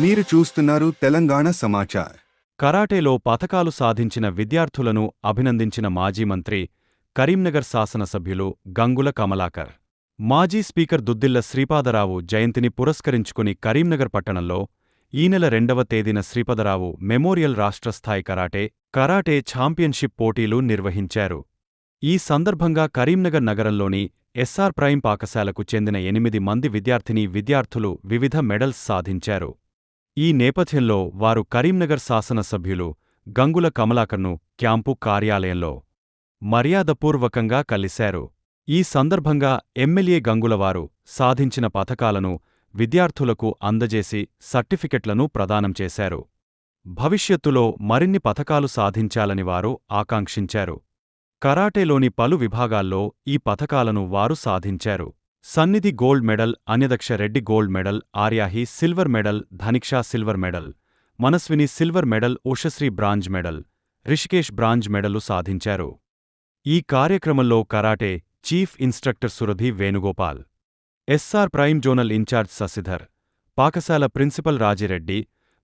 మీరు చూస్తున్నారు తెలంగాణ సమాచార్. కరాటేలో పతకాలు సాధించిన విద్యార్థులను అభినందించిన మాజీ మంత్రి, కరీంనగర్ శాసనసభ్యులు గంగుల కమలాకర్. మాజీ స్పీకర్ దుద్దిళ్ల శ్రీపాదరావు జయంతిని పురస్కరించుకుని కరీంనగర్ పట్టణంలో ఈ నెల 2వ తేదీన శ్రీపాదరావు మెమోరియల్ రాష్ట్రస్థాయి కరాటే ఛాంపియన్షిప్ పోటీలు నిర్వహించారు. ఈ సందర్భంగా కరీంనగర్ నగరంలోని ఎస్ఆర్ ప్రైమ్ పాఠశాలకు చెందిన 8 మంది విద్యార్థులు వివిధ మెడల్స్ సాధించారు. ఈ నేపథ్యంలో వారు కరీంనగర్ శాసనసభ్యులు గంగుల కమలాకర్ను క్యాంపు కార్యాలయంలో మర్యాదపూర్వకంగా కలిశారు. ఈ సందర్భంగా ఎమ్మెల్యే గంగులవారు సాధించిన పతకాలను విద్యార్థులకు అందజేసి సర్టిఫికెట్లను ప్రదానం చేశారు. భవిష్యత్తులో మరిన్ని పతకాలు సాధించాలని వారు ఆకాంక్షించారు. కరాటేలోని పలు విభాగాల్లో ఈ పతకాలను వారు సాధించారు. Sannidhi gold medal, Anyadaksha Reddy gold medal, Aaryahi silver medal, Dhaniksha silver medal, Manaswini silver medal, Ushasri bronze medal, Rishikesh bronze medal సాధించారు. ఈ కార్యక్రమంలో karate chief instructor Suradhi Venugopal, SR prime zonal incharge Sashidhar, పాఠశాల ప్రిన్సిపల్ రాజిరెడ్డి,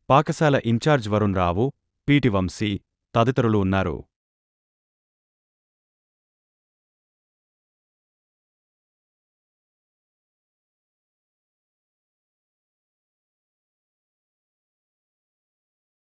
పాఠశాల ఇన్ఛార్జ్ వరుణ్ రావు, పీటి వంశీ తదితరులు ఉన్నారు.